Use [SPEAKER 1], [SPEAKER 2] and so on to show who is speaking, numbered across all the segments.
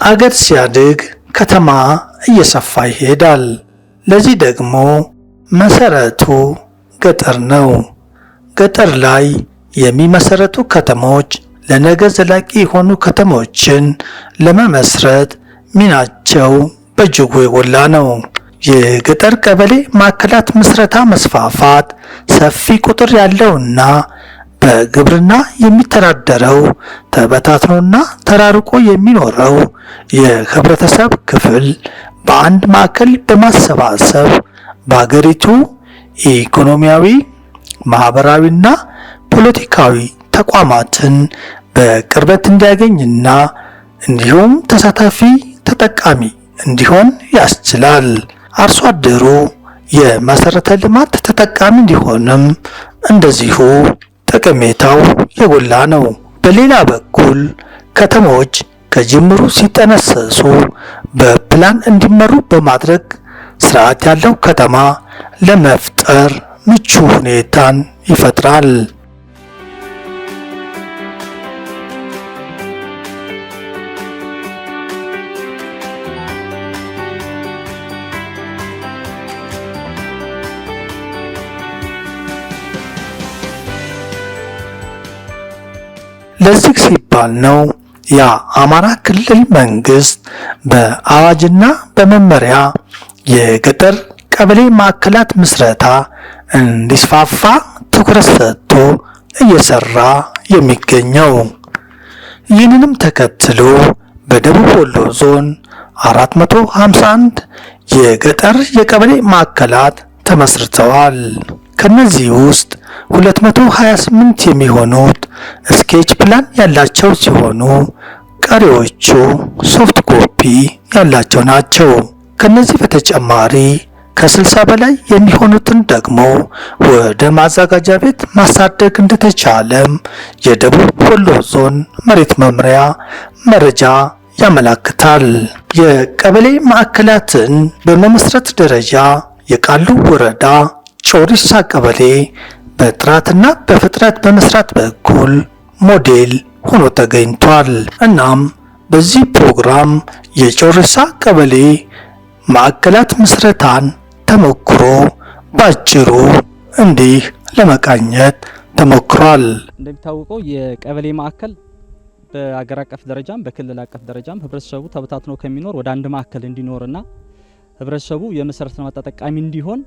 [SPEAKER 1] አገር ሲያድግ ከተማ እየሰፋ ይሄዳል። ለዚህ ደግሞ መሰረቱ ገጠር ነው። ገጠር ላይ የሚመሰረቱ ከተሞች ለነገ ዘላቂ የሆኑ ከተሞችን ለመመስረት ሚናቸው በእጅጉ የጎላ ነው። የገጠር ቀበሌ ማዕከላት ምስረታ መስፋፋት ሰፊ ቁጥር ያለውና በግብርና የሚተዳደረው ተበታትኖና ተራርቆ የሚኖረው የህብረተሰብ ክፍል በአንድ ማዕከል በማሰባሰብ በአገሪቱ ኢኮኖሚያዊ፣ ማህበራዊና ፖለቲካዊ ተቋማትን በቅርበት እንዲያገኝና እንዲሁም ተሳታፊ ተጠቃሚ እንዲሆን ያስችላል። አርሶ አደሩ የመሰረተ ልማት ተጠቃሚ እንዲሆንም እንደዚሁ ጠቀሜታው የጎላ ነው። በሌላ በኩል ከተሞች ከጅምሩ ሲጠነሰሱ በፕላን እንዲመሩ በማድረግ ስርዓት ያለው ከተማ ለመፍጠር ምቹ ሁኔታን ይፈጥራል። ለዚህ ሲባል ነው የአማራ ክልል መንግስት በአዋጅና በመመሪያ የገጠር ቀበሌ ማዕከላት ምስረታ እንዲስፋፋ ትኩረት ሰጥቶ እየሰራ የሚገኘው። ይህንንም ተከትሎ በደቡብ ወሎ ዞን 451 የገጠር የቀበሌ ማዕከላት ተመስርተዋል። ከነዚህ ውስጥ 228 የሚሆኑት ስኬች ፕላን ያላቸው ሲሆኑ ቀሪዎቹ ሶፍት ኮፒ ያላቸው ናቸው። ከነዚህ በተጨማሪ ከ60 በላይ የሚሆኑትን ደግሞ ወደ ማዘጋጃ ቤት ማሳደግ እንደተቻለም የደቡብ ወሎ ዞን መሬት መምሪያ መረጃ ያመለክታል። የቀበሌ ማዕከላትን በመመስረት ደረጃ የቃሉ ወረዳ ጮሪሳ ቀበሌ በጥራትና በፍጥነት በመስራት በኩል ሞዴል ሆኖ ተገኝቷል። እናም በዚህ ፕሮግራም የጮሪሳ ቀበሌ ማዕከላት ምስረታን ተሞክሮ ባጭሩ እንዲህ ለመቃኘት ተሞክሯል።
[SPEAKER 2] እንደሚታወቀው የቀበሌ ማዕከል በአገር አቀፍ ደረጃም በክልል አቀፍ ደረጃም ህብረተሰቡ ተበታትኖ ከሚኖር ወደ አንድ ማዕከል እንዲኖርና ህብረተሰቡ የመሰረተ ልማት ተጠቃሚ እንዲሆን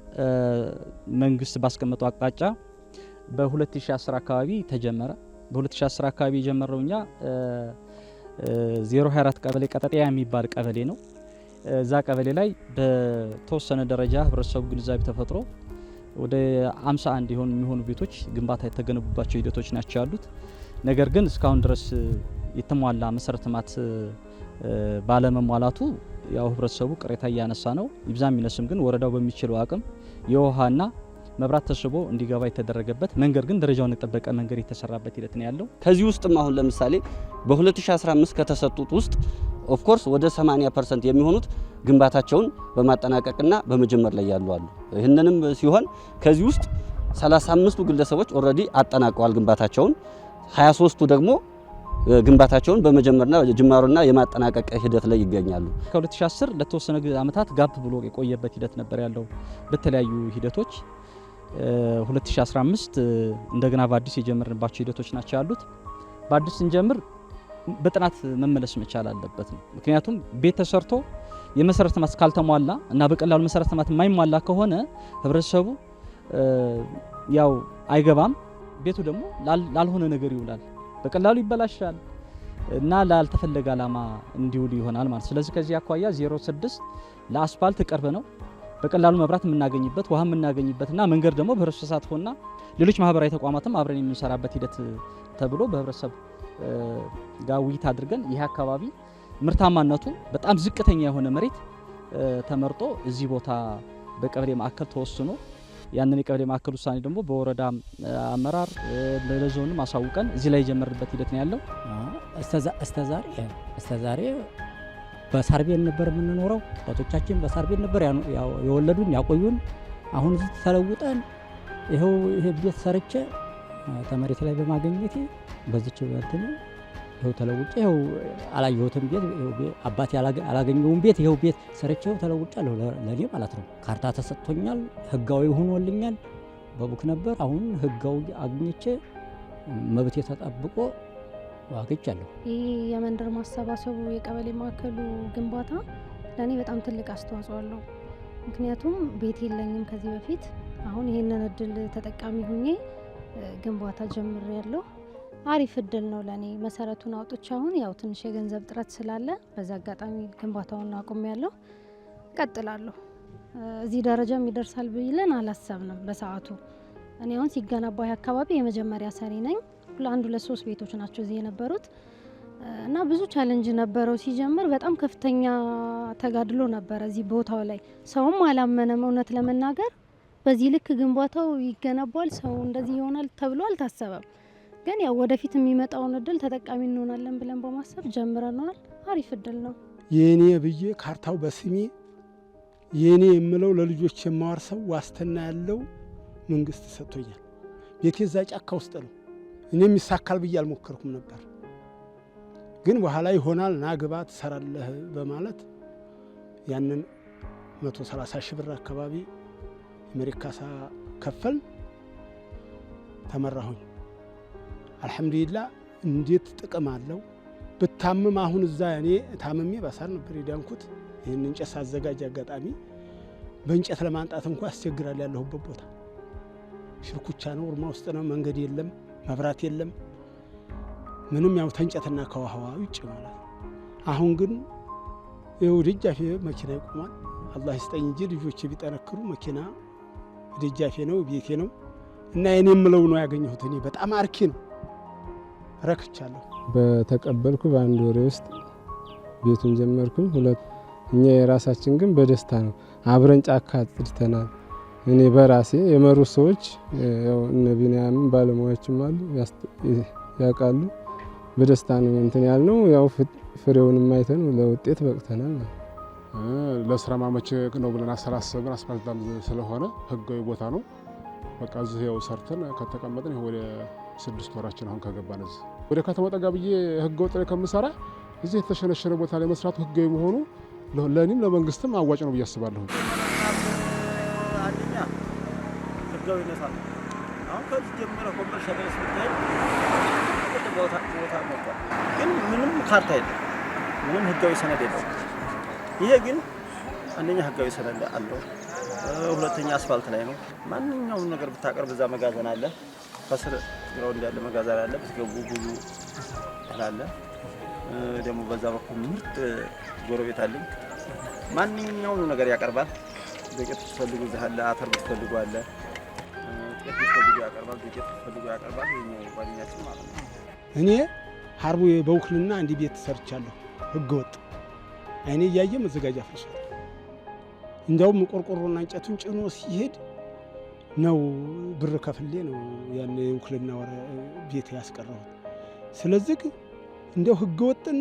[SPEAKER 2] መንግስት ባስቀመጠው አቅጣጫ በ2010 አካባቢ ተጀመረ። በ2010 አካባቢ የጀመረው እኛ 024 ቀበሌ ቀጠጤያ የሚባል ቀበሌ ነው። እዛ ቀበሌ ላይ በተወሰነ ደረጃ ህብረተሰቡ ግንዛቤ ተፈጥሮ ወደ 51 የሚሆኑ ቤቶች ግንባታ የተገነቡባቸው ሂደቶች ናቸው ያሉት። ነገር ግን እስካሁን ድረስ የተሟላ መሰረተ ልማት ባለመሟላቱ ያው ህብረተሰቡ ቅሬታ እያነሳ ነው። ይብዛም ይነስም ግን ወረዳው በሚችለው አቅም የውሃና መብራት ተስቦ እንዲገባ የተደረገበት መንገድ ግን ደረጃውን የጠበቀ መንገድ የተሰራበት ሂደት ነው ያለው።
[SPEAKER 3] ከዚህ ውስጥም አሁን ለምሳሌ በ2015 ከተሰጡት ውስጥ ኦፍ ኮርስ ወደ 80% የሚሆኑት ግንባታቸውን በማጠናቀቅና በመጀመር ላይ ያሉ አሉ። ይህንንም ሲሆን ከዚህ ውስጥ 35ቱ ግለሰቦች ኦልሬዲ አጠናቀዋል ግንባታቸውን፣ 23ቱ ደግሞ ግንባታቸውን በመጀመርና ጅማሮና የማጠናቀቅ ሂደት ላይ ይገኛሉ።
[SPEAKER 2] ከ2010 ለተወሰነ ዓመታት ጋፕ ብሎ የቆየበት ሂደት ነበር ያለው በተለያዩ ሂደቶች። 2015 እንደገና በአዲስ የጀመርንባቸው ሂደቶች ናቸው ያሉት። በአዲስ ስንጀምር በጥናት መመለስ መቻል አለበት ነው። ምክንያቱም ቤት ተሰርቶ የመሰረተ ልማት ካልተሟላ እና በቀላሉ መሰረተ ልማት የማይሟላ ከሆነ ህብረተሰቡ ያው አይገባም። ቤቱ ደግሞ ላልሆነ ነገር ይውላል፣ በቀላሉ ይበላሻል እና ላልተፈለገ ዓላማ እንዲውል ይሆናል ማለት። ስለዚህ ከዚህ አኳያ 06 ለአስፋልት ቅርብ ነው፣ በቀላሉ መብራት የምናገኝበት ውሃ የምናገኝበትና መንገድ ደግሞ በህብረተሰብ ተሳትፎና ሌሎች ማህበራዊ ተቋማትም አብረን የምንሰራበት ሂደት ተብሎ በህብረተሰብ ጋር ውይይት አድርገን ይህ አካባቢ ምርታማነቱ በጣም ዝቅተኛ የሆነ መሬት ተመርጦ እዚህ ቦታ በቀበሌ ማዕከል ተወስኖ ያንን የቀበሌ ማዕከል ውሳኔ ደግሞ በወረዳ አመራር ለዞንም አሳውቀን እዚህ ላይ የጀመርበት ሂደት ነው ያለው።
[SPEAKER 4] እስከዛሬ በሳር ቤት ነበር የምንኖረው። አባቶቻችን በሳር ቤት ነበር የወለዱን ያቆዩን። አሁን እዚህ ተለውጠን ይሄው ይሄ ቤት ሰርቼ ተመሬት ላይ በማግኘቴ በዚች ወጥተን ይኸው ተለውጬ ይኸው አላየሁትም ቤት አባቴ አላገኘውም ቤት ይኸው ቤት ሰርቼው ተለውጫለሁ ለኔ ማለት ነው። ካርታ ተሰጥቶኛል፣ ህጋዊ ሆኖልኛል። በቡክ ነበር አሁን ህጋዊ አግኝቼ መብቴ ተጠብቆ አግኝቻለሁ።
[SPEAKER 5] ይህ የመንደር ማሰባሰቡ የቀበሌ ማዕከሉ ግንባታ ለኔ በጣም ትልቅ አስተዋጽኦ አለው። ምክንያቱም ቤት የለኝም ከዚህ በፊት። አሁን ይሄንን እድል ተጠቃሚ ሆኜ ግንባታ ጀምሬያለሁ። አሪፍ እድል ነው ለኔ። መሰረቱን አውጥቼ አሁን ያው ትንሽ የገንዘብ ጥረት ስላለ በዛ አጋጣሚ ግንባታውን አቁሜያለሁ። እቀጥላለሁ። እዚህ ደረጃም ይደርሳል ብለን አላሰብንም በሰዓቱ። እኔ አሁን ሲገነባ አካባቢ የመጀመሪያ ሰሪ ነኝ። አንድ ሁለት ሶስት ቤቶች ናቸው እዚህ የነበሩት እና ብዙ ቻሌንጅ ነበረው ሲጀምር። በጣም ከፍተኛ ተጋድሎ ነበረ እዚህ ቦታው ላይ። ሰውም አላመነም እውነት ለመናገር በዚህ ልክ ግንባታው ይገነባል ሰው እንደዚህ ይሆናል ተብሎ አልታሰበም። ግን ያው ወደፊት የሚመጣውን እድል ተጠቃሚ እንሆናለን ብለን በማሰብ ጀምረናል። አሪፍ እድል ነው።
[SPEAKER 6] የኔ ብዬ ካርታው በስሜ የኔ የምለው ለልጆች የማወርሰው ዋስትና ያለው መንግስት ሰጥቶኛል። ቤቴ እዛ ጫካ ውስጥ ነው። እኔም ይሳካል ብዬ አልሞከርኩም ነበር። ግን በኋላ ይሆናል ና ግባ ትሰራለህ በማለት ያንን 130 ሺህ ብር አካባቢ የመሬት ካሳ ከፈል ተመራሁኝ። አልሐምዱሊላህ እንዴት ጥቅም አለው ብታምም። አሁን እዛ እኔ ታምሜ ባሳር ነበር የዳንኩት። ይህን እንጨት ሳዘጋጅ አጋጣሚ በእንጨት ለማንጣት እንኳ ያስቸግራል። ያለሁበት ቦታ ሽርኩቻ ነው፣ እርማ ውስጥ ነው፣ መንገድ የለም፣ መብራት የለም፣ ምንም ያው ተንጨትና ከውሃዋ ውጭ ማለት። አሁን ግን ይኸው ደጃፌ መኪና ይቆማል። አላህ ይስጠኝ እንጂ ልጆቼ ቢጠነክሩ መኪና ደጃፌ ነው ቤቴ ነው እና የኔ የምለው ነው ያገኘሁት። እኔ በጣም አርኪ ነው፣ ረክቻለሁ።
[SPEAKER 7] በተቀበልኩ በአንድ ወሬ ውስጥ ቤቱን ጀመርኩኝ። እኛ የራሳችን ግን በደስታ ነው። አብረን ጫካ አጽድተናል። እኔ በራሴ የመሩ ሰዎች ያው እነ ቢንያምም ባለሙያዎችም አሉ ያውቃሉ። በደስታ ነው እንትን ያልነው። ያው ፍሬውንም አይተን ለውጤት በቅተናል።
[SPEAKER 8] ለስራ ማመች ነው ብለን አሰላሰብን። አስፋልት ስለሆነ ህጋዊ ቦታ ነው። በቃ እዚህ ያው ሰርተን ከተቀመጥን ወደ 6 ወራችን አሁን ከገባን እዚህ ወደ ከተማ ጠጋ ብዬ ህገ ወጥ ላይ ከምሰራ እዚህ የተሸነሸነ ቦታ ላይ መስራቱ ህጋዊ መሆኑ ለእኔም ለመንግስትም አዋጭ ነው ብዬ አስባለሁ።
[SPEAKER 9] አንደኛ ህጋዊ ነሳ አሁን ከዚህ ጀምሮ ኮመርሻል ስታይ ቦታ ነበር፣ ግን ምንም ካርታ የለም፣ ምንም ህጋዊ ሰነድ የለም። ይሄ ግን አንደኛ ህጋዊ ሰነድ አለው፣ ሁለተኛ አስፋልት ላይ ነው። ማንኛውም ነገር ብታቀርብ እዛ መጋዘን አለ፣ ከስር ግራውንድ ያለ መጋዘን አለ። ብትገቡ ብዙ አለ። ደግሞ በዛ በኩል ምርጥ ጎረቤት አለኝ። ማንኛውም ነገር ያቀርባል። ዱቄት ብትፈልጉ እዛ አለ፣ አተር ብትፈልጉ አለ፣ ጤፍ ብትፈልጉ ያቀርባል፣ ዱቄት ብትፈልጉ ያቀርባል። ይሄ ጓደኛችን ማለት ነው።
[SPEAKER 6] እኔ ሀርቡ በውክልና እንዲህ ቤት ሰርቻለሁ ህገወጥ አይኔ እያየ መዘጋጃ ፈርሷል። እንዲያውም ቆርቆሮና እንጨቱን ጭኖ ሲሄድ ነው ብር ከፍሌ ነው ያን የውክልና ቤት ያስቀረሁት። ስለዚህ እንዲያው ህገወጥን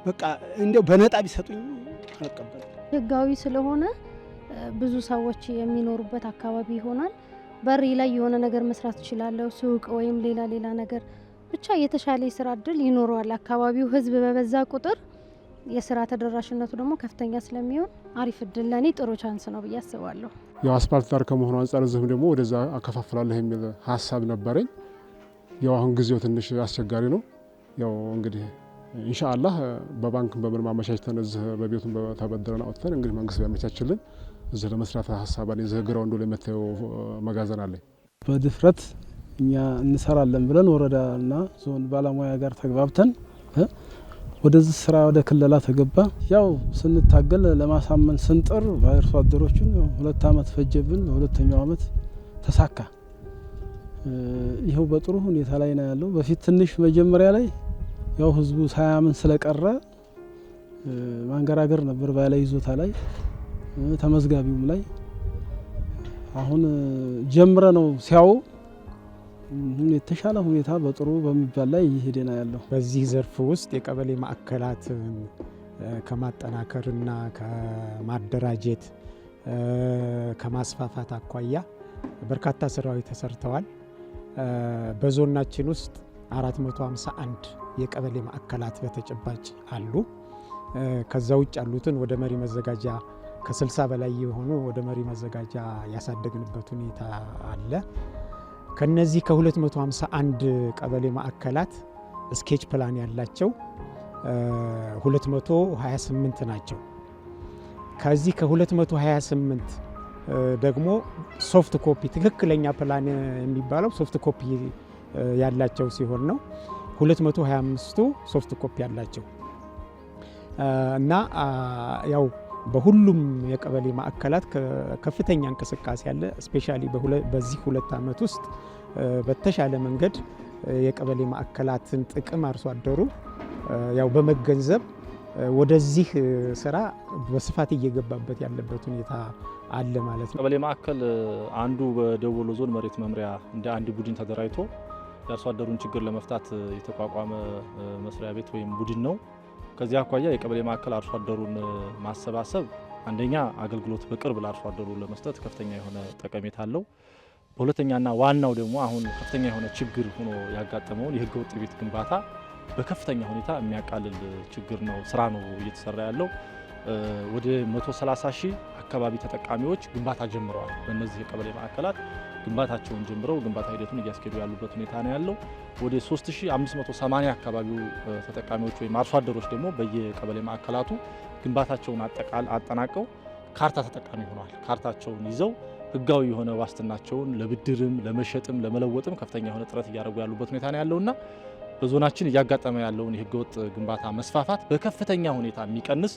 [SPEAKER 6] በቃ እንዲያው በነጣ ቢሰጡኝ አልቀበልም።
[SPEAKER 5] ህጋዊ ስለሆነ ብዙ ሰዎች የሚኖሩበት አካባቢ ይሆናል። በሪ ላይ የሆነ ነገር መስራት እችላለሁ፣ ሱቅ ወይም ሌላ ነገር ብቻ የተሻለ የስራ እድል ይኖረዋል። አካባቢው ህዝብ በበዛ ቁጥር የስራ ተደራሽነቱ ደግሞ ከፍተኛ ስለሚሆን አሪፍ እድል ለኔ ጥሩ ቻንስ ነው ብዬ አስባለሁ።
[SPEAKER 8] ያው አስፋልት ዳር ከመሆኑ አንጻር እዚህም ደግሞ ወደዛ አከፋፍላለሁ የሚል ሀሳብ ነበረኝ። ያው አሁን ጊዜው ትንሽ አስቸጋሪ ነው። ያው እንግዲህ ኢንሻአላህ በባንክ በምን ማመቻችተን እዚህ በቤቱን ተበድረን አውጥተን እንግዲህ መንግስት ቢያመቻችልን እዚህ ለመስራት ሀሳብ አለኝ። እዚህ ግራውንዱ ላይ መታየው መጋዘን አለኝ።
[SPEAKER 6] በድፍረት እኛ እንሰራለን ብለን ወረዳና ዞን ባለሙያ ጋር ተግባብተን ወደዚህ ስራ ወደ ክለላ ተገባ። ያው ስንታገል ለማሳመን ስንጥር በአርሶ አደሮቹን 2 አመት ፈጀብን። በሁለተኛው አመት ተሳካ። ይኸው በጥሩ ሁኔታ ላይ ነው ያለው። በፊት ትንሽ መጀመሪያ ላይ ያው ህዝቡ ሳያምን ስለቀረ ማንገራገር ነበር ባለ ይዞታ ላይ ተመዝጋቢውም ላይ። አሁን ጀምረ ነው ሲያው የተሻለ ሁኔታ በጥሩ በሚባል ላይ እየሄደ ነው ያለው።
[SPEAKER 10] በዚህ ዘርፍ ውስጥ የቀበሌ ማዕከላትን ከማጠናከርና ከማደራጀት ከማስፋፋት አኳያ በርካታ ስራዎች ተሰርተዋል። በዞናችን ውስጥ 451 የቀበሌ ማዕከላት በተጨባጭ አሉ። ከዛ ውጭ ያሉትን ወደ መሪ መዘጋጃ ከ60 በላይ የሆኑ ወደ መሪ መዘጋጃ ያሳደግንበት ሁኔታ አለ። ከነዚህ ከ251 ቀበሌ ማዕከላት ስኬች ፕላን ያላቸው 228 ናቸው። ከዚህ ከ228 ደግሞ ሶፍት ኮፒ ትክክለኛ ፕላን የሚባለው ሶፍት ኮፒ ያላቸው ሲሆን ነው 225ቱ ሶፍት ኮፒ ያላቸው እና ያው በሁሉም የቀበሌ ማዕከላት ከፍተኛ እንቅስቃሴ ያለ ስፔሻሊ በዚህ 2 ዓመት ውስጥ በተሻለ መንገድ የቀበሌ ማዕከላትን ጥቅም አርሶ አደሩ ያው በመገንዘብ ወደዚህ ስራ በስፋት እየገባበት ያለበት ሁኔታ አለ ማለት ነው።
[SPEAKER 11] ቀበሌ ማዕከል አንዱ በደቡብ ወሎ ዞን መሬት መምሪያ እንደ አንድ ቡድን ተደራጅቶ የአርሶ አደሩን ችግር ለመፍታት የተቋቋመ መስሪያ ቤት ወይም ቡድን ነው። ከዚህ አኳያ የቀበሌ ማዕከል አርሶ አደሩን ማሰባሰብ አንደኛ አገልግሎት በቅርብ ለአርሶ አደሩ ለመስጠት ከፍተኛ የሆነ ጠቀሜታ አለው። በሁለተኛና ዋናው ደግሞ አሁን ከፍተኛ የሆነ ችግር ሆኖ ያጋጠመውን የህገ ወጥ ቤት ግንባታ በከፍተኛ ሁኔታ የሚያቃልል ችግር ነው ስራ ነው እየተሰራ ያለው። ወደ 130 ሺህ አካባቢ ተጠቃሚዎች ግንባታ ጀምረዋል። በእነዚህ የቀበሌ ማዕከላት ግንባታቸውን ጀምረው ግንባታ ሂደቱን እያስኬዱ ያሉበት ሁኔታ ነው ያለው። ወደ 3580 አካባቢው ተጠቃሚዎች ወይም አርሶ አደሮች ደግሞ በየቀበሌ ማዕከላቱ ግንባታቸውን አጠናቀው ካርታ ተጠቃሚ ሆነዋል። ካርታቸውን ይዘው ህጋዊ የሆነ ዋስትናቸውን ለብድርም ለመሸጥም ለመለወጥም ከፍተኛ የሆነ ጥረት እያደረጉ ያሉበት ሁኔታ ነው ያለውና በዞናችን እያጋጠመ ያለውን የህገወጥ ግንባታ መስፋፋት በከፍተኛ ሁኔታ የሚቀንስ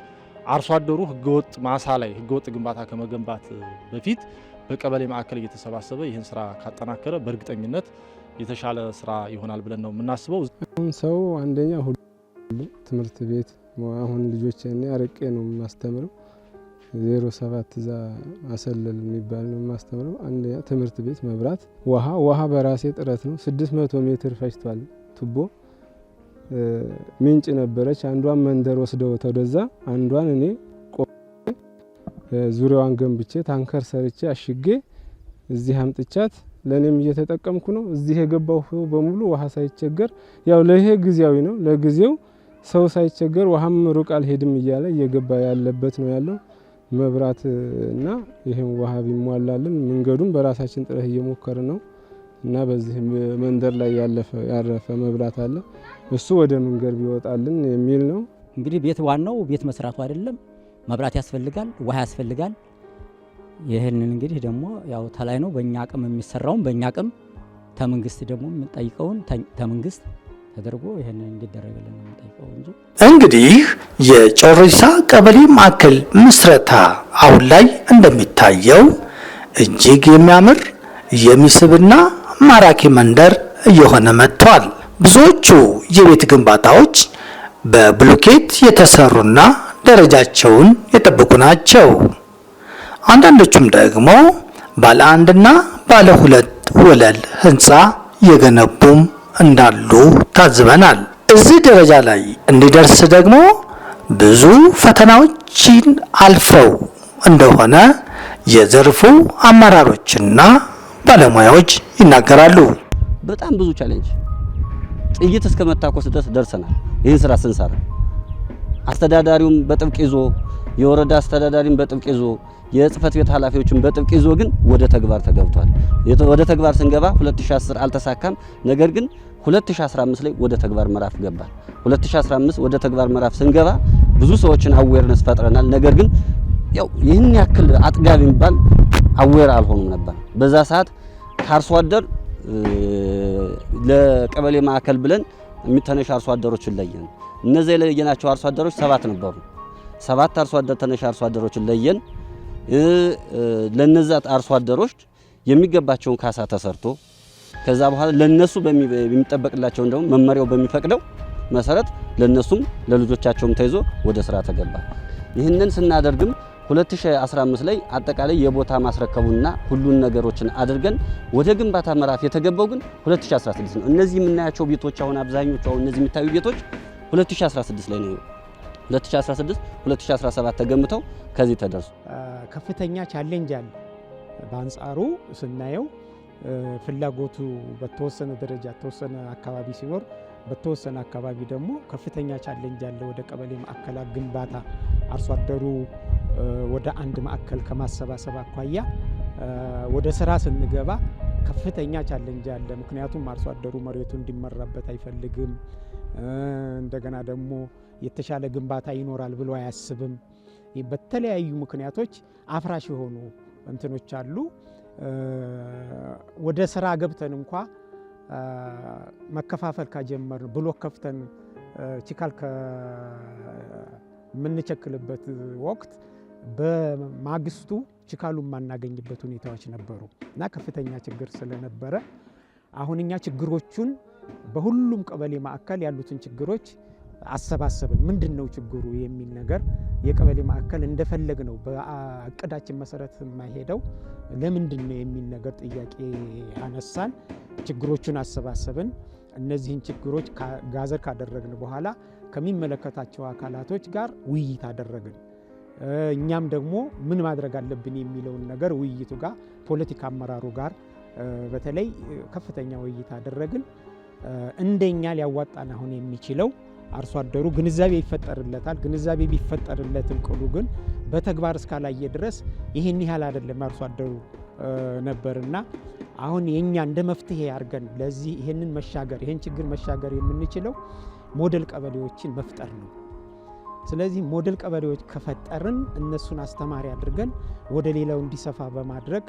[SPEAKER 11] አርሶ አደሩ ህገወጥ ማሳ ላይ ህገወጥ ግንባታ ከመገንባት በፊት በቀበሌ ማዕከል እየተሰባሰበ ይህን ስራ ካጠናከረ በእርግጠኝነት የተሻለ ስራ ይሆናል ብለን ነው የምናስበው።
[SPEAKER 7] ሰው አንደኛ ሁሉ ትምህርት ቤት አሁን ልጆች እኔ አርቄ ነው የማስተምረው 07 ዛ አሰለል የሚባል ነው የማስተምረው። አንደኛ ትምህርት ቤት፣ መብራት፣ ውሃ በራሴ ጥረት ነው 600 ሜትር ፈጅቷል። ቱቦ ምንጭ ነበረች አንዷን መንደር ወስደው ተደዛ አንዷን እኔ ዙሪያዋን ገንብቼ ታንከር ሰርቼ አሽጌ እዚህ አምጥቻት ለኔም እየተጠቀምኩ ነው። እዚህ የገባው በሙሉ ውሃ ሳይቸገር ያው ለይሄ ጊዜያዊ ነው ለጊዜው ሰው ሳይቸገር ውሃም ሩቅ አልሄድም እያለ እየገባ ያለበት ነው ያለው። መብራት እና ይሄን ውሃ ቢሟላልን መንገዱን በራሳችን ጥረት እየሞከረ ነው እና በዚህ መንደር ላይ ያረፈ መብራት አለ እሱ ወደ መንገድ ቢወጣልን የሚል ነው።
[SPEAKER 4] እንግዲህ ቤት ዋናው ቤት መስራቱ አይደለም፣ መብራት ያስፈልጋል፣ ውሃ ያስፈልጋል። ይሄንን እንግዲህ ደግሞ ያው ተላይ ነው በእኛ አቅም የሚሰራውን በእኛ አቅም ተመንግስት ደግሞ የምንጠይቀውን ተመንግስት ተደርጎ ይሄንን እንዲደረግልን ነው የምንጠይቀው እንጂ
[SPEAKER 1] እንግዲህ የጮሪሳ ቀበሌ ማዕከል ምስረታ አሁን ላይ እንደሚታየው እጅግ የሚያምር የሚስብና ማራኪ መንደር እየሆነ መጥቷል። ብዙዎቹ የቤት ግንባታዎች በብሎኬት የተሰሩና ደረጃቸውን የጠበቁ ናቸው። አንዳንዶቹም ደግሞ ባለ አንድና ባለ 2 ወለል ህንፃ የገነቡም እንዳሉ ታዝበናል። እዚህ ደረጃ ላይ እንዲደርስ ደግሞ ብዙ ፈተናዎችን አልፈው እንደሆነ የዘርፉ አመራሮችና ባለሙያዎች ይናገራሉ።
[SPEAKER 3] በጣም ብዙ ቻሌንጅ ጥይት እስከ መታኮስ ድረስ ደርሰናል። ይህን ስራ ስንሰራ አስተዳዳሪውም በጥብቅ ይዞ የወረዳ አስተዳዳሪም በጥብቅ ይዞ የጽህፈት ቤት ኃላፊዎችን በጥብቅ ይዞ ግን ወደ ተግባር ተገብቷል። ወደ ተግባር ስንገባ 2010 አልተሳካም። ነገር ግን 2015 ላይ ወደ ተግባር ምዕራፍ ገባ። 2015 ወደ ተግባር ምዕራፍ ስንገባ ብዙ ሰዎችን አዌርነስ ፈጥረናል። ነገር ግን ያው ይህን ያክል አጥጋቢ የሚባል አዌር አልሆኑም ነበር። በዛ ሰዓት ከአርሶ አደር ለቀበሌ ማዕከል ብለን የሚተነሽ አርሶ አደሮችን ለየን። እነዚህ የለየናቸው አርሶ አደሮች 7 ነበሩ። 7 አርሶ አደር ተነሽ አርሶ አደሮችን ለየን። ለነዛ አርሶ አደሮች የሚገባቸውን ካሳ ተሰርቶ ከዛ በኋላ ለነሱ በሚጠበቅላቸው እንደውም መመሪያው በሚፈቅደው መሰረት ለነሱም ለልጆቻቸውም ተይዞ ወደ ስራ ተገባ። ይህንን ስናደርግም 2015 ላይ አጠቃላይ የቦታ ማስረከቡና ሁሉን ነገሮችን አድርገን ወደ ግንባታ ምዕራፍ የተገባው ግን 2016 ነው። እነዚህ የምናያቸው ቤቶች አሁን አብዛኞቹ አሁን እነዚህ የሚታዩ ቤቶች 2016 ላይ ነው። 2016 2017 ተገምተው ከዚህ ተደርሱ።
[SPEAKER 10] ከፍተኛ ቻሌንጅ አለ። በአንጻሩ ስናየው ፍላጎቱ በተወሰነ ደረጃ ተወሰነ አካባቢ ሲኖር በተወሰነ አካባቢ ደግሞ ከፍተኛ ቻሌንጅ አለ። ወደ ቀበሌ ማዕከላት ግንባታ አርሶ አደሩ ወደ አንድ ማዕከል ከማሰባሰብ አኳያ ወደ ስራ ስንገባ ከፍተኛ ቻሌንጅ አለ። ምክንያቱም አርሶ አደሩ መሬቱ እንዲመራበት አይፈልግም። እንደገና ደግሞ የተሻለ ግንባታ ይኖራል ብሎ አያስብም። በተለያዩ ምክንያቶች አፍራሽ የሆኑ እንትኖች አሉ። ወደ ስራ ገብተን እንኳ መከፋፈል ካጀመርን ብሎክ ከፍተን ችካል ከምንቸክልበት ወቅት በማግስቱ ችካሉን ማናገኝበት ሁኔታዎች ነበሩ እና ከፍተኛ ችግር ስለነበረ አሁን እኛ ችግሮቹን በሁሉም ቀበሌ ማዕከል ያሉትን ችግሮች አሰባሰብን። ምንድነው ችግሩ የሚል ነገር የቀበሌ ማዕከል እንደፈለግ ነው በእቅዳችን መሰረት የማይሄደው ለምንድነው የሚል ነገር ጥያቄ አነሳን። ችግሮቹን አሰባሰብን። እነዚህን ችግሮች ጋዘር ካደረግን በኋላ ከሚመለከታቸው አካላቶች ጋር ውይይት አደረግን። እኛም ደግሞ ምን ማድረግ አለብን የሚለውን ነገር ውይይቱ ጋር ፖለቲካ አመራሩ ጋር በተለይ ከፍተኛ ውይይት አደረግን። እንደኛ ሊያዋጣን አሁን የሚችለው አርሶ አደሩ ግንዛቤ ይፈጠርለታል። ግንዛቤ ቢፈጠርለትም ቅሉ ግን በተግባር እስካላየ ድረስ ይሄን ያህል አይደለም አርሶ አደሩ ነበርና አሁን የኛ እንደ መፍትሄ አድርገን ለዚህ ይሄን ችግር መሻገር የምንችለው ሞዴል ቀበሌዎችን መፍጠር ነው። ስለዚህ ሞዴል ቀበሌዎች ከፈጠርን እነሱን አስተማሪ አድርገን ወደ ሌላው እንዲሰፋ በማድረግ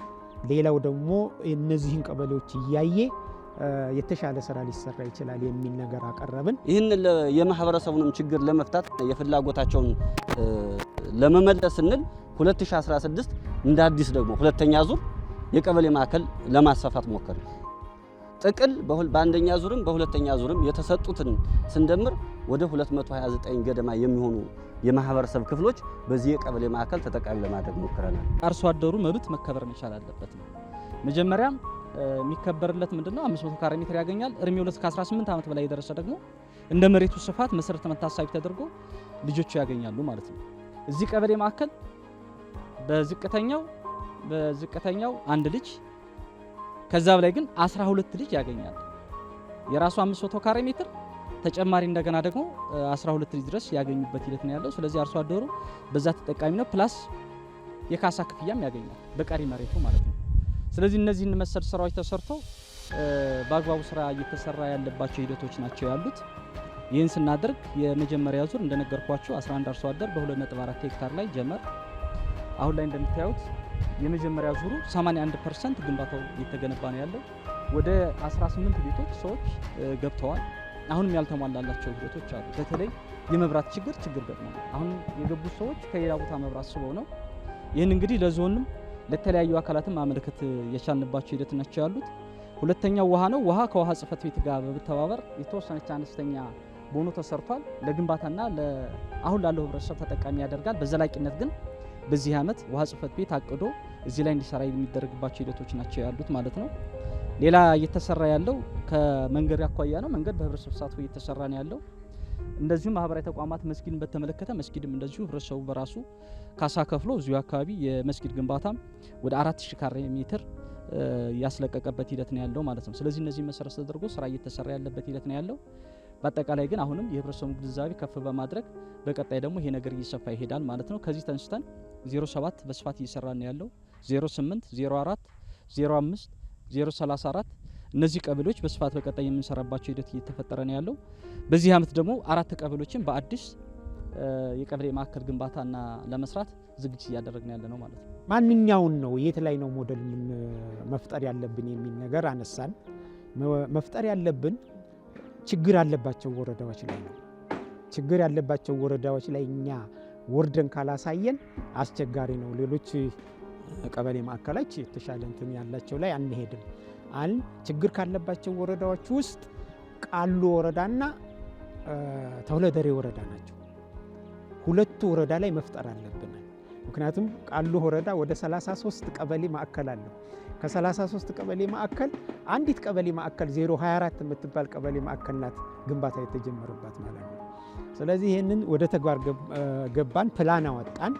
[SPEAKER 10] ሌላው ደግሞ እነዚህን ቀበሌዎች እያየ የተሻለ ስራ ሊሰራ ይችላል የሚል ነገር አቀረብን።
[SPEAKER 3] ይህን የማህበረሰቡንም ችግር ለመፍታት የፍላጎታቸውን ለመመለስ ስንል 2016 እንደ አዲስ ደግሞ ሁለተኛ ዙር የቀበሌ ማዕከል ለማስፋፋት ሞከርን። ጥቅል በአንደኛ ዙርም በሁለተኛ ዙርም የተሰጡትን ስንደምር ወደ 229 ገደማ የሚሆኑ የማህበረሰብ ክፍሎች በዚህ የቀበሌ ማዕከል ተጠቃሚ ለማድረግ ሞክረናል።
[SPEAKER 2] አርሶ አደሩ መብት መከበር መቻል አለበት ነው። መጀመሪያም የሚከበርለት ምንድነው 500 ካሬ ሜትር ያገኛል። እድሜው ከ18 ዓመት በላይ የደረሰ ደግሞ እንደ መሬቱ ስፋት መሰረተ መታሳቢ ተደርጎ ልጆቹ ያገኛሉ ማለት ነው። እዚህ ቀበሌ ማዕከል በዝቅተኛው አንድ ልጅ ከዛ በላይ ግን 12 ልጅ ያገኛል። የራሱ 500 ካሬ ሜትር ተጨማሪ እንደገና ደግሞ 12 ልጅ ድረስ ያገኙበት ሂደት ነው ያለው። ስለዚህ አርሶ አደሩ በዛ ተጠቃሚ ነው። ፕላስ የካሳ ክፍያም ያገኛል በቀሪ መሬቱ ማለት ነው። ስለዚህ እነዚህን መሰል ስራዎች ተሰርተው በአግባቡ ስራ እየተሰራ ያለባቸው ሂደቶች ናቸው ያሉት። ይህን ስናደርግ የመጀመሪያ ዙር እንደነገርኳችሁ 11 አርሶ አደር በ2.4 ሄክታር ላይ ጀመር። አሁን ላይ እንደምታዩት የመጀመሪያ ዙሩ 81% ግንባታው እየተገነባ ነው ያለው። ወደ 18 ቤቶች ሰዎች ገብተዋል። አሁንም ያልተሟላላቸው ሂደቶች አሉ። በተለይ የመብራት ችግር ገጥሟል። አሁን የገቡት ሰዎች ከሌላ ቦታ መብራት ስበው ነው። ይህን እንግዲህ ለዞንም ለተለያዩ አካላትም ማመልከት የቻልንባቸው ሂደት ናቸው ያሉት። ሁለተኛው ውሃ ነው። ውሃ ከውሃ ጽሕፈት ቤት ጋር በመተባበር የተወሰነች አነስተኛ ቦኖ ተሰርቷል። ለግንባታና አሁን ላለው ህብረተሰብ ተጠቃሚ ያደርጋል። በዘላቂነት ግን በዚህ ዓመት ውሃ ጽሕፈት ቤት አቅዶ እዚህ ላይ እንዲሰራ የሚደረግባቸው ሂደቶች ናቸው ያሉት ማለት ነው። ሌላ እየተሰራ ያለው ከመንገድ አኳያ ነው። መንገድ በህብረተሰብ ተሳትፎ እየተሰራ ነው ያለው። እንደዚሁም ማህበራዊ ተቋማት መስጊድን በተመለከተ መስጊድም እንደዚሁ ህብረተሰቡ በራሱ ካሳ ከፍሎ እዚሁ አካባቢ የመስጊድ ግንባታም ወደ 4000 ካሬ ሜትር ያስለቀቀበት ሂደት ነው ያለው ማለት ነው። ስለዚህ እነዚህ መሰረት ተደርጎ ስራ እየተሰራ ያለበት ሂደት ነው ያለው። በአጠቃላይ ግን አሁንም የህብረተሰቡን ግንዛቤ ከፍ በማድረግ በቀጣይ ደግሞ ይሄ ነገር እየሰፋ ይሄዳል ማለት ነው። ከዚህ ተንስተን 07 በስፋት እየሰራ ነው ያለው 08 04 05 034 እነዚህ ቀበሌዎች በስፋት በቀጣይ የምንሰራባቸው ሂደት እየተፈጠረ ነው ያለው። በዚህ ዓመት ደግሞ 4 ቀበሌዎችን በአዲስ የቀበሌ ማዕከል ግንባታና ለመስራት ዝግጅት እያደረግን ያለ ነው ማለት ነው።
[SPEAKER 10] ማንኛውን ነው የት ላይ ነው ሞዴል መፍጠር ያለብን የሚል ነገር አነሳን። መፍጠር ያለብን ችግር ያለባቸው ወረዳዎች ላይ ነው። ችግር ያለባቸው ወረዳዎች ላይ እኛ ወርደን ካላሳየን አስቸጋሪ ነው። ሌሎች ቀበሌ ማዕከሎች የተሻለ እንትን ያላቸው ላይ አንሄድም። ችግር ካለባቸው ወረዳዎች ውስጥ ቃሉ ወረዳና ተውለደሬ ወረዳ ናቸው። ሁለቱ ወረዳ ላይ መፍጠር አለብን። ምክንያቱም ቃሉ ወረዳ ወደ 33 ቀበሌ ማዕከል አለው። ከ33 ቀበሌ ማዕከል አንዲት ቀበሌ ማዕከል 024 የምትባል ቀበሌ ማዕከል ናት ግንባታ የተጀመረባት ማለት ነው። ስለዚህ ይህንን ወደ ተግባር ገባን፣ ፕላን አወጣን።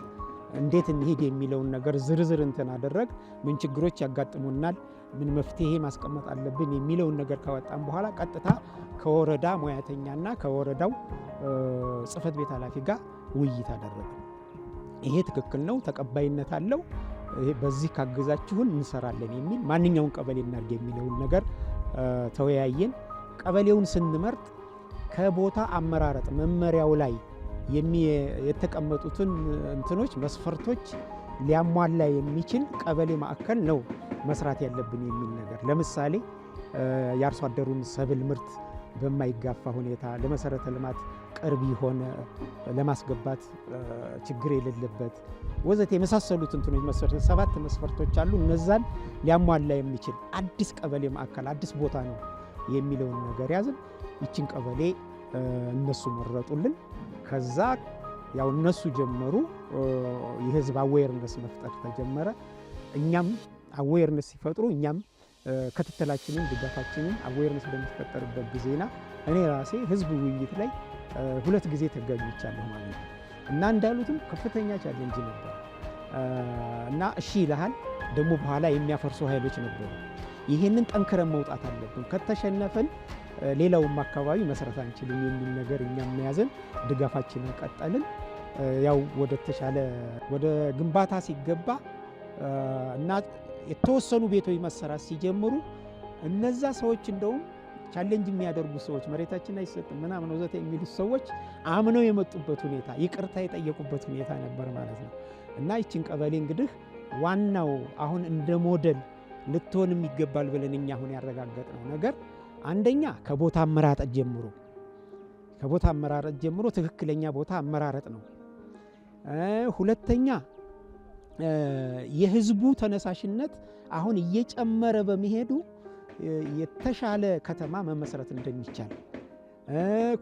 [SPEAKER 10] እንዴት እንሄድ የሚለውን ነገር ዝርዝር እንትን አደረግ ምን ችግሮች ያጋጥሙናል ምን መፍትሄ ማስቀመጥ አለብን የሚለውን ነገር ካወጣን በኋላ ቀጥታ ከወረዳ ሙያተኛና ከወረዳው ጽፈት ቤት ኃላፊ ጋር ውይይት አደረገ። ይሄ ትክክል ነው ተቀባይነት አለው በዚህ ካገዛችሁን እንሰራለን የሚል ማንኛውን ቀበሌ እናርግ የሚለውን ነገር ተወያየን። ቀበሌውን ስንመርጥ ከቦታ አመራረጥ መመሪያው ላይ የተቀመጡትን እንትኖች መስፈርቶች ሊያሟላ የሚችል ቀበሌ ማዕከል ነው መስራት ያለብን የሚል ነገር ለምሳሌ የአርሶ አደሩን ሰብል ምርት በማይጋፋ ሁኔታ ለመሰረተ ልማት ቅርብ የሆነ ለማስገባት ችግር የሌለበት ወዘተ የመሳሰሉት እንትኖች መስፈርቶች 7 መስፈርቶች አሉ። እነዛን ሊያሟላ የሚችል አዲስ ቀበሌ ማዕከል አዲስ ቦታ ነው የሚለውን ነገር ያዝን። ይችን ቀበሌ እነሱ መረጡልን። ከዛ ያው እነሱ ጀመሩ የህዝብ አዌርነስ መፍጠር ተጀመረ። እኛም አዌርነስ ሲፈጥሩ እኛም ክትትላችንን ድጋፋችንን አዌርነስ በሚፈጠርበት ጊዜና እኔ ራሴ ህዝብ ውይይት ላይ 2 ጊዜ ተገኝቻለሁ ማለት ነው። እና እንዳሉትም ከፍተኛ ቻሌንጅ ነበር እና እሺ ይልሃል ደግሞ በኋላ የሚያፈርሱ ኃይሎች ነበሩ። ይሄንን ጠንክረን መውጣት አለብን ከተሸነፈን ሌላውም አካባቢ መስራት አንችልም የሚል ነገር እኛም መያዝን ድጋፋችንን ቀጠልን። ያው ወደ ተሻለ ወደ ግንባታ ሲገባ እና የተወሰኑ ቤቶች መሰራት ሲጀምሩ እነዛ ሰዎች እንደውም ቻሌንጅ የሚያደርጉ ሰዎች መሬታችን አይሰጥም ምናምን ወዘተ የሚሉ ሰዎች አምነው የመጡበት ሁኔታ ይቅርታ የጠየቁበት ሁኔታ ነበር ማለት ነው። እና ይችን ቀበሌ እንግዲህ ዋናው አሁን እንደ ሞዴል ልትሆን የሚገባል ብለን እኛ አሁን ያረጋገጥነው ነገር አንደኛ ከቦታ አመራረጥ ጀምሮ ትክክለኛ ቦታ አመራረጥ ነው። ሁለተኛ የህዝቡ ተነሳሽነት አሁን እየጨመረ በመሄዱ የተሻለ ከተማ መመስረት እንደሚቻል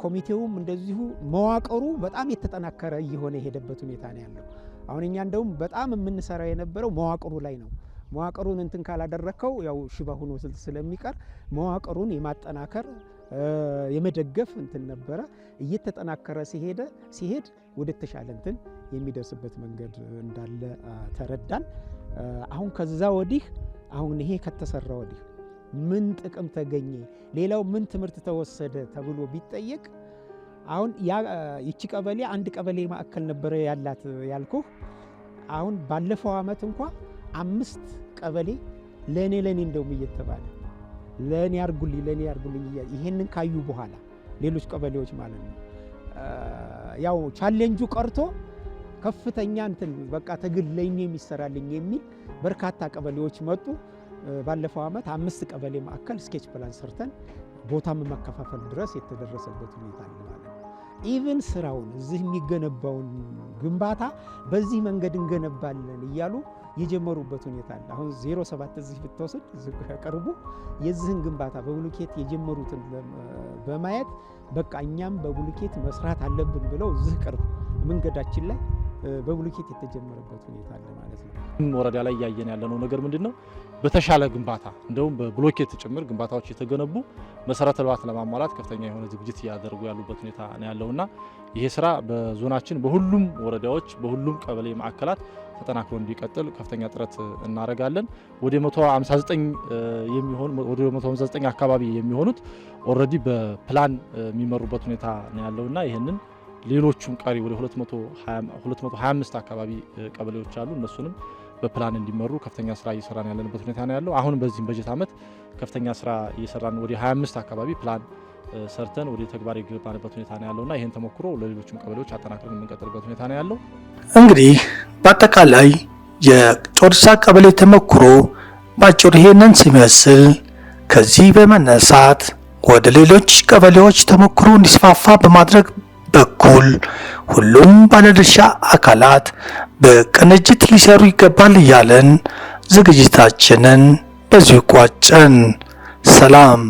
[SPEAKER 10] ኮሚቴውም እንደዚሁ መዋቅሩ በጣም የተጠናከረ እየሆነ የሄደበት ሁኔታ ነው ያለው። አሁን እኛ እንደውም በጣም የምንሰራው የነበረው መዋቅሩ ላይ ነው። መዋቅሩን እንትን ካላደረከው ያው ሽባ ሆኖ ስለሚቀር መዋቅሩን የማጠናከር የመደገፍ እንትን ነበረ። እየተጠናከረ ሲሄድ ወደ ተሻለ እንትን የሚደርስበት መንገድ እንዳለ ተረዳን። አሁን ከዛ ወዲህ አሁን ይሄ ከተሰራ ወዲህ ምን ጥቅም ተገኘ፣ ሌላው ምን ትምህርት ተወሰደ ተብሎ ቢጠየቅ አሁን ይቺ ቀበሌ አንድ ቀበሌ ማዕከል ነበረ ያላት ያልኩህ። አሁን ባለፈው አመት እንኳን 5 ቀበሌ ለኔ እንደውም እየተባለ ለኔ ያርጉልኝ ይሄንን ካዩ በኋላ ሌሎች ቀበሌዎች ማለት ነው ያው ቻሌንጁ ቀርቶ ከፍተኛ እንትን በቃ ትግል ለኔ የሚሰራልኝ የሚል በርካታ ቀበሌዎች መጡ። ባለፈው አመት 5 ቀበሌ ማዕከል ስኬች ፕላን ሰርተን ቦታም መከፋፈል ድረስ የተደረሰበት ሁኔታ አለ ማለት ነው። ኢቭን ስራውን እዚህ የሚገነባውን ግንባታ በዚህ መንገድ እንገነባለን እያሉ የጀመሩበት ሁኔታ አለ። አሁን 07 እዚህ ብትወስድ ቅርቡ የዚህን ግንባታ በብሉኬት የጀመሩትን በማየት በቃ እኛም በብሉኬት መስራት አለብን ብለው እዚህ ቅርብ መንገዳችን ላይ በብሉኬት የተጀመረበት ሁኔታ አለ ማለት ነው።
[SPEAKER 11] ወረዳ ላይ ያየን ያለነው ነገር ምንድነው? በተሻለ ግንባታ እንደውም በብሎኬት ጭምር ግንባታዎች የተገነቡ መሰረተ ልማት ለማሟላት ከፍተኛ የሆነ ዝግጅት ያደርጉ ያሉበት ሁኔታ ነው ያለውና ይሄ ስራ በዞናችን በሁሉም ወረዳዎች በሁሉም ቀበሌ ማዕከላት ተጠናክሮ እንዲቀጥል ከፍተኛ ጥረት እናደርጋለን። ወደ 159 አካባቢ የሚሆኑት ኦልሬዲ በፕላን የሚመሩበት ሁኔታ ነው ያለውና ይሄንን ሌሎቹም ቀሪ ወደ 225 አካባቢ ቀበሌዎች አሉ። እነሱንም በፕላን እንዲመሩ ከፍተኛ ስራ እየሰራን ያለንበት ሁኔታ ነው ያለው። አሁን በዚህም በጀት ዓመት ከፍተኛ ስራ እየሰራን ወደ 25 አካባቢ ፕላን ሰርተን ወደ ተግባር የገባንበት ሁኔታ ነው ያለውና ይሄን ተሞክሮ ለሌሎችም ቀበሌዎች አጠናክረን የምንቀጥልበት ሁኔታ ነው ያለው።
[SPEAKER 1] እንግዲህ በአጠቃላይ የጮርሳ ቀበሌ ተሞክሮ ባጭሩ ይሄንን ሲመስል ከዚህ በመነሳት ወደ ሌሎች ቀበሌዎች ተሞክሮ እንዲስፋፋ በማድረግ በኩል ሁሉም ባለድርሻ አካላት በቅንጅት ሊሰሩ ይገባል እያለን ዝግጅታችንን በዚሁ ቋጨን። ሰላም።